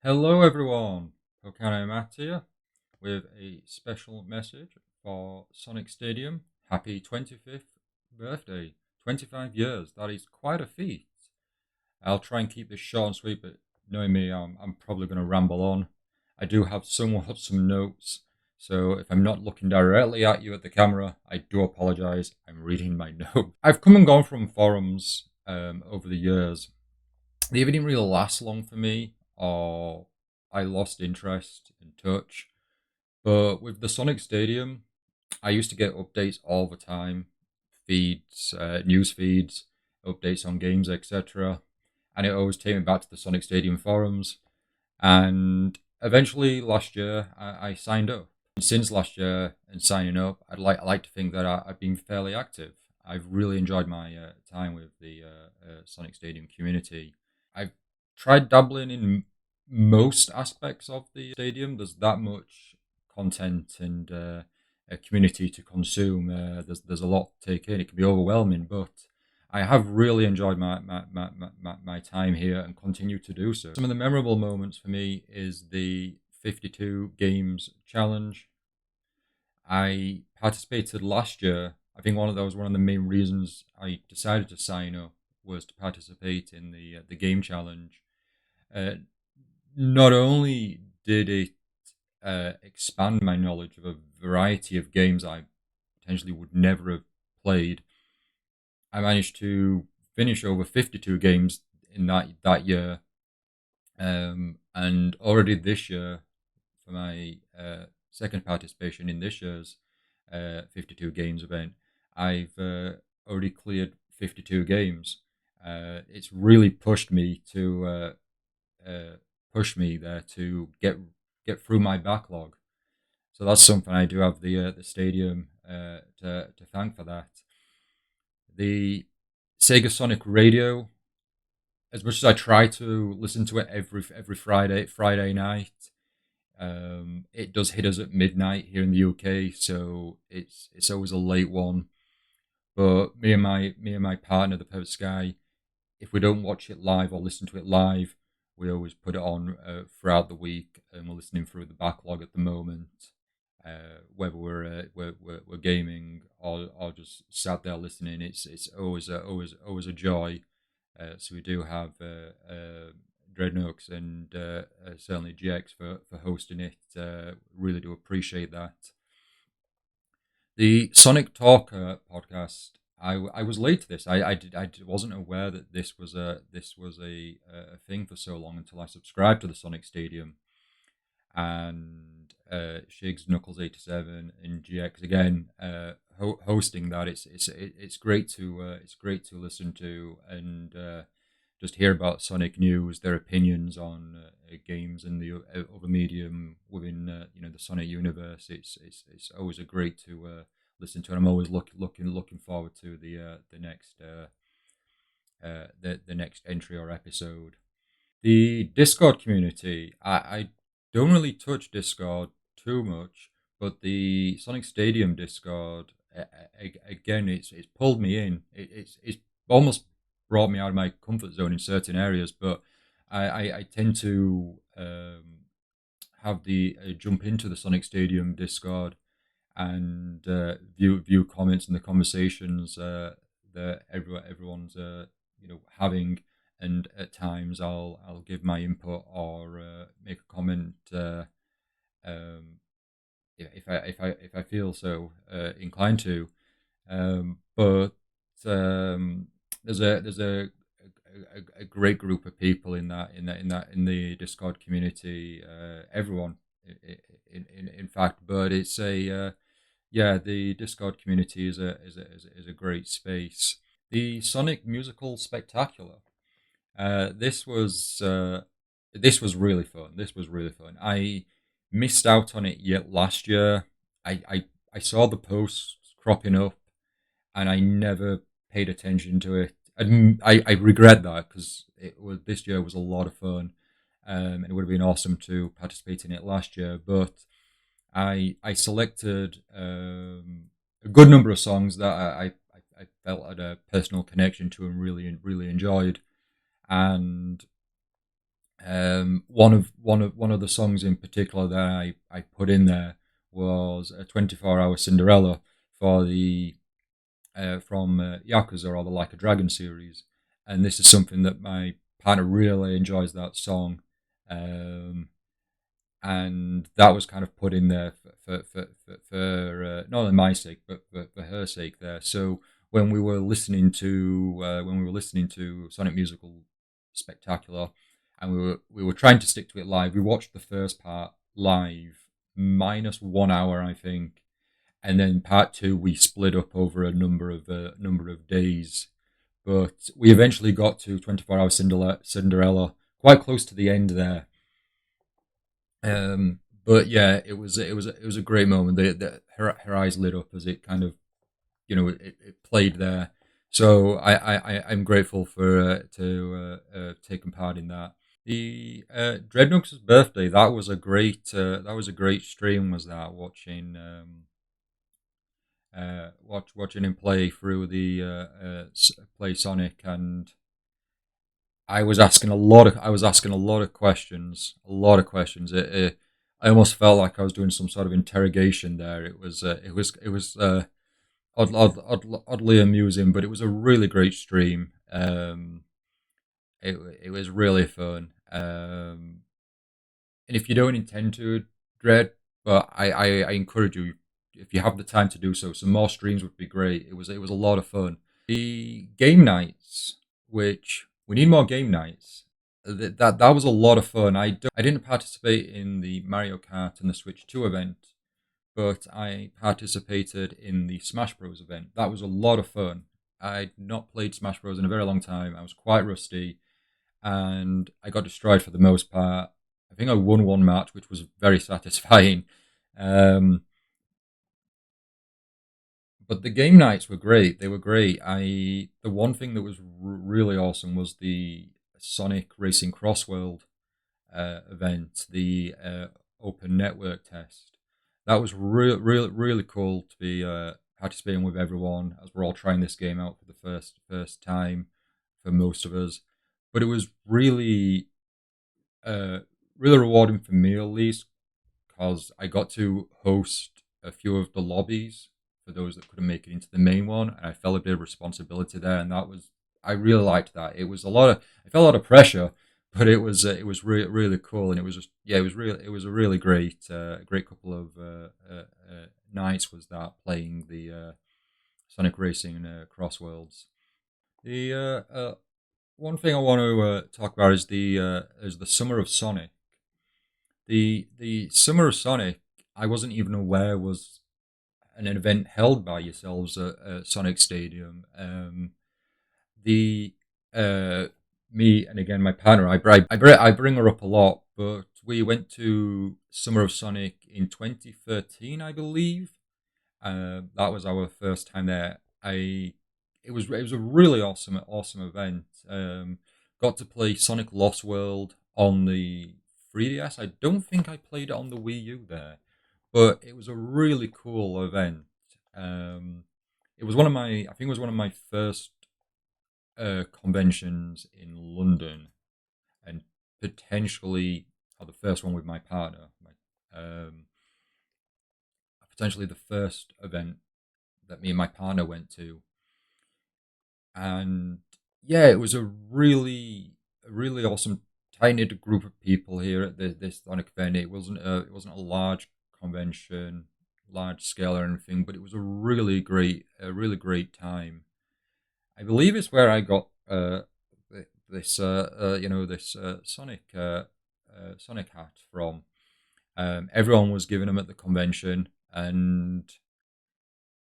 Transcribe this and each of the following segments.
Hello, everyone. Pokano Matt here with a special message for Sonic Stadium. Happy 25th birthday. 25 years. That is quite a feat. I'll try and keep this short and sweet, but knowing me, I'm probably going to ramble on. I do have somewhat some notes, so if I'm not looking directly at you at the camera, I do apologize. I'm reading my notes. I've come and gone from forums over the years. They didn't really last long for me, or I lost interest and touch. But with the Sonic Stadium, I used to get updates all the time, feeds, news feeds, updates on games, etc. And it always take me back to the Sonic Stadium forums. And eventually, last year, I signed up. And since last year and signing up, I like to think that I've been fairly active. I've really enjoyed my time with the Sonic Stadium community. I've tried dabbling in most aspects of the stadium. There's that much content and a community to consume. There's a lot to take in. It can be overwhelming, but I have really enjoyed my time here and continue to do so. Some of the memorable moments for me is the 52 games challenge. I participated last year. I think one of the main reasons I decided to sign up was to participate in the game challenge. Uh, Not only did it expand my knowledge of a variety of games I potentially would never have played, I managed to finish over 52 games in that year, and already this year for my second participation in this year's 52 games event, I've already cleared 52 games. It's really pushed me there to get through my backlog. So that's something I do have the stadium to thank for that. The Sega Sonic Radio, as much as I try to listen to it every Friday night, it does hit us at midnight here in the UK, so it's always a late one. But me and my partner, the Perfect Sky, if we don't watch it live or listen to it live, we always put it on throughout the week, and we're listening through the backlog at the moment. Whether we're gaming or just sat there listening, it's always a joy. So we do have Dreadnoughts and certainly GX for hosting it. Really do appreciate that. The Sonic Talker podcast. I was late to this. I wasn't aware that this was a thing for so long until I subscribed to the Sonic Stadium, and Shigs, Knuckles 87 and GX again hosting that. It's great to listen to and just hear about Sonic news, their opinions on games and the other medium within the Sonic universe. It's always a great to listen to, and I'm always looking forward to the next entry or episode. The Discord community, I don't really touch Discord too much, but the Sonic Stadium Discord, again, it's pulled me in. It's almost brought me out of my comfort zone in certain areas, but I tend to have the jump into the Sonic Stadium Discord and view comments and the conversations that everyone's having, and at times I'll give my input or make a comment if I feel so inclined to. But there's a great group of people in the Discord community. Everyone, in fact, but it's a the Discord community is a great space. The Sonic Musical Spectacular. This was really fun. This was really fun. I missed out on it yet last year. I saw the posts cropping up, and I never paid attention to it. And I regret that because this year was a lot of fun, and it would have been awesome to participate in it last year. But I selected a good number of songs that I felt had a personal connection to and really enjoyed, and One of the songs in particular that I put in there was a 24-hour Cinderella for the from Yakuza, or the Like a Dragon series, and this is something that my partner really enjoys, that song, um, and that was kind of put in there for not only my sake but for her sake there. So when we were listening to Sonic Musical Spectacular, and we were trying to stick to it live, we watched the first part live minus 1 hour, I think, and then part two we split up over a number of days. But we eventually got to 24-hour Cinderella quite close to the end there. But yeah, it was a great moment. Her eyes lit up as it kind of, it played there. So I'm grateful for to taking part in that. The Dreadnoks' birthday, that was a great stream. Was that watching watching him play through the play Sonic, and I was asking a lot of questions. I almost felt like I was doing some sort of interrogation there. It was oddly amusing, but it was a really great stream. It was really fun. And if you don't intend to, Dread, but I encourage you, if you have the time to do so. Some more streams would be great. It was a lot of fun. The game nights, which we need more game nights. That was a lot of fun. I didn't participate in the Mario Kart and the Switch 2 event, but I participated in the Smash Bros event. That was a lot of fun. I'd not played Smash Bros in a very long time. I was quite rusty, and I got destroyed for the most part. I think I won one match, which was very satisfying. Um, but the game nights were great. They were great. The one thing that was really awesome was the Sonic Racing Crossworld event, the open network test. That was really cool to be participating with everyone as we're all trying this game out for the first time for most of us. But it was uh, really rewarding for me, at least, because I got to host a few of the lobbies for those that couldn't make it into the main one, and I felt a bit of responsibility there, and I really liked that. It was a lot of I felt a lot of pressure, but it was really cool, and it was just yeah, it was a really great couple of nights was that, playing the Sonic Racing and Crossworlds. The one thing I want to talk about is the Summer of Sonic. The Summer of Sonic, I wasn't even aware was an event held by yourselves at Sonic Stadium. The Me, and again my partner, I bring her up a lot, but we went to Summer of Sonic in 2013, I believe. That was our first time there. I It was a really awesome event. Got to play Sonic Lost World on the 3DS. I don't think I played it on the Wii U there, but it was a really cool event. It was one of my I think it was one of my first conventions in London, and potentially the first one with my partner. Potentially the first event that me and my partner went to, and yeah, it was a really awesome tight knit group of people here at this Sonic event. It wasn't a large convention, large scale or anything, but it was a really great time. I believe it's where I got this this Sonic hat from. Everyone was giving them at the convention, and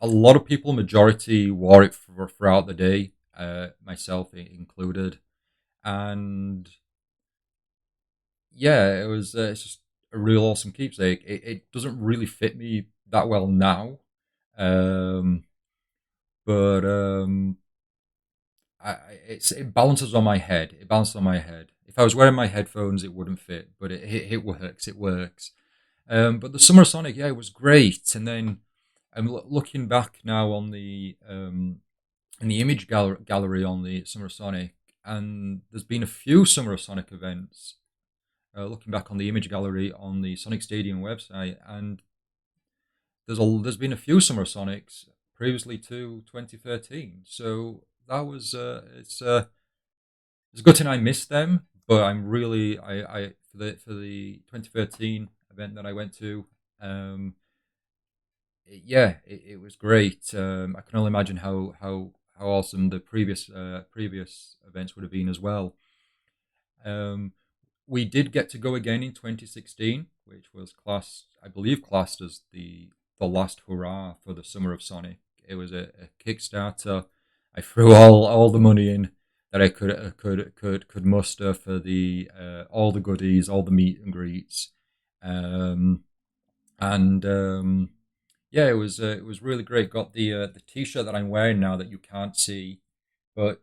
a lot of people, majority, wore it throughout the day, myself included. And yeah, it's just a real awesome keepsake. It doesn't really fit me that well now, um, but it balances on my head. It balances on my head. If I was wearing my headphones, it wouldn't fit, but it works. It works. But the Summer Sonic, yeah, it was great. And then I'm looking back now on the in the image gallery on the Summer Sonic, and there's been a few Summer Sonic events. looking back on the image gallery on the Sonic Stadium website, and there's been a few Summer Sonics previously to 2013. So that was it's a good thing I missed them, but I'm really I for the 2013 event that I went to. Um, yeah, it was great. I can only imagine how awesome the previous events would have been as well. Um, we did get to go again in 2016, which was I believe, classed as the last hurrah for the Summer of Sonic. It was a Kickstarter. I threw all the money in that I could muster for the all the goodies, all the meet and greets, um, and yeah, it was really great. Got the T-shirt that I'm wearing now that you can't see, but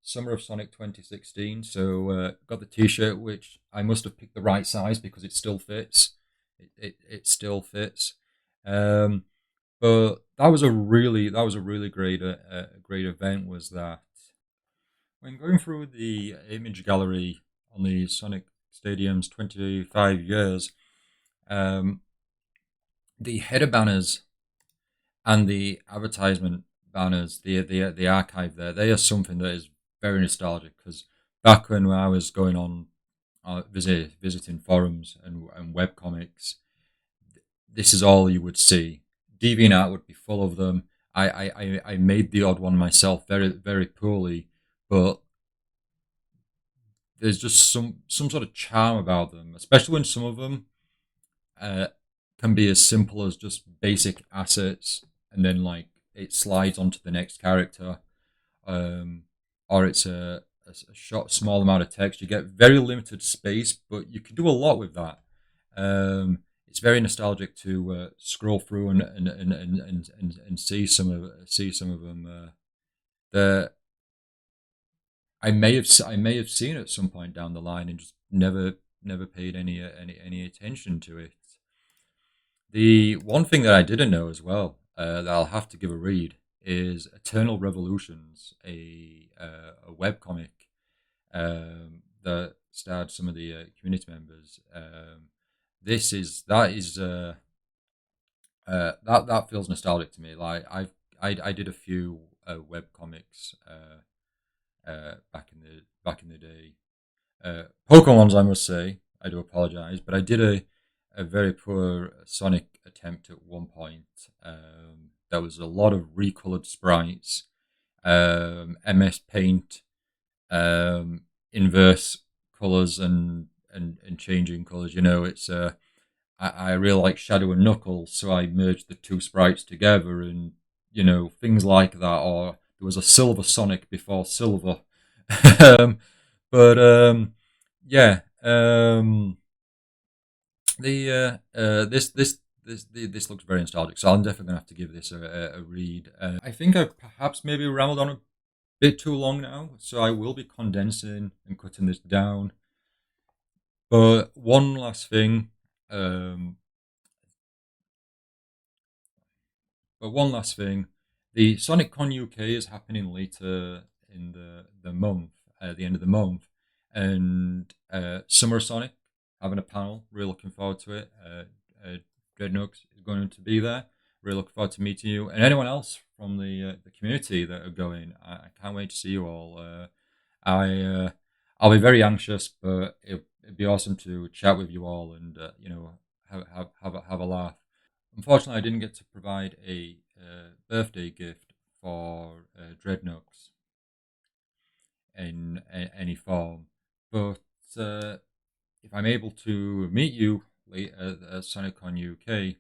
Summer of Sonic 2016. So got the T-shirt, which I must have picked the right size because it still fits. It still fits. Um, but that was a really great event. Was that when going through the image gallery on the Sonic Stadium's 25 years, um, the header banners and the advertisement banners, the archive there, they are something that is very nostalgic because back when I was going on visiting forums and web comics, this is all you would see. DeviantArt would be full of them. I made the odd one myself very poorly, but there's just some sort of charm about them, especially when some of them uh, can be as simple as just basic assets, and then like it slides onto the next character, um, or it's a short small amount of text. You get very limited space, but you can do a lot with that. It's very nostalgic to scroll through and see some of them. The I may have seen at some point down the line and just never paid any attention to it. The one thing that I didn't know as well, that I'll have to give a read, is Eternal Revolutions, a webcomic that starred some of the community members. This is that is that feels nostalgic to me. Like I did a few web comics back in the day. Pokemon ones, I must say, I do apologize, but I did a very poor Sonic attempt at one point. There was a lot of recolored sprites, MS Paint, inverse colors and changing colors. You know, it's I really like Shadow and Knuckles, so I merged the two sprites together, and you know things like that. Or there was a Silver Sonic before Silver, um, but yeah. The this looks very nostalgic, so I'm definitely gonna have to give this a read. I think I've perhaps maybe rambled on a bit too long now, so I will be condensing and cutting this down. But one last thing, um, the Sonic Con UK is happening later in the month, the end of the month, and Summer Sonic having a panel. Really looking forward to it. Dreadnoughts is going to be there. Really looking forward to meeting you and anyone else from the community that are going. I can't wait to see you all. I I'll be very anxious, but it'd be awesome to chat with you all and you know have a laugh. Unfortunately, I didn't get to provide a birthday gift for Dreadnoughts in any form, but if I'm able to meet you late at SonicCon UK,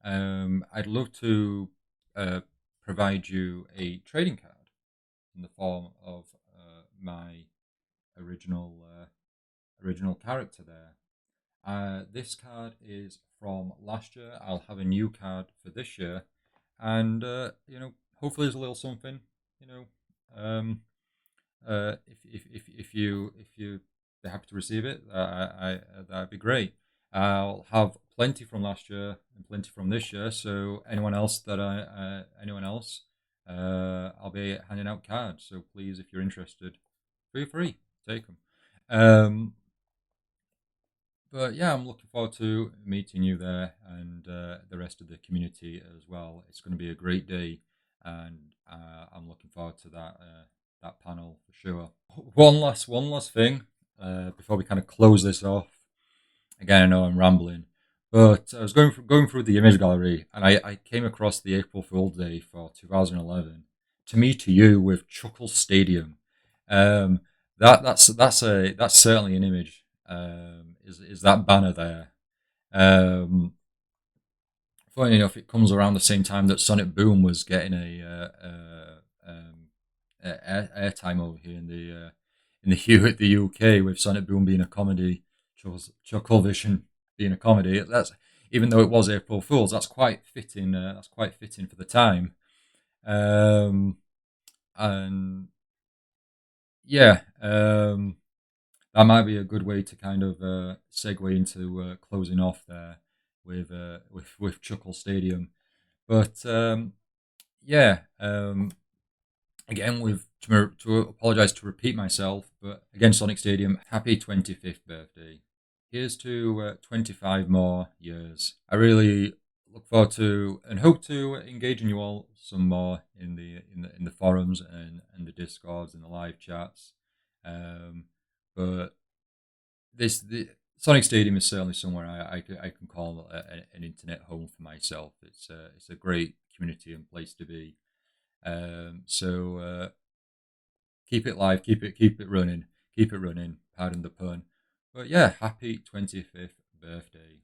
I'd love to provide you a trading card in the form of my original original character there. This card is from last year. I'll have a new card for this year, and you know, hopefully, there's a little something. You know, if you are happy to receive it, that'd be great. I'll have plenty from last year and plenty from this year. So anyone else, I'll be handing out cards. So please, if you're interested, feel free, take them. Um, But yeah, I'm looking forward to meeting you there and the rest of the community as well. It's going to be a great day, and I'm looking forward to that panel for sure. One last thing before we kind of close this off. Again, I know I'm rambling, but I was going through the image gallery, and I came across the April Fool's Day for 2011. To me, to you, with Chuckle Stadium, um, that's certainly an image. Is that banner there? Um, Funny enough, it comes around the same time that Sonic Boom was getting airtime over here in the the UK, with Sonic Boom being a comedy, Chucklevision being a comedy. That's even though it was April Fools. That's quite fitting. That's quite fitting for the time. Um, and yeah, that might be a good way to kind of segue into closing off there with Chuckle Stadium. But yeah, again, to apologise to repeat myself, but again, Sonic Stadium, happy 25th birthday. Here's to 25 more years. I really look forward to and hope to engaging you all some more in the forums and the discords and the live chats. Um, but the Sonic Stadium is certainly somewhere I can call an internet home for myself. It's a great community and place to be. So keep it live, keep it running, keep it running. Pardon the pun, but yeah, happy 25th birthday.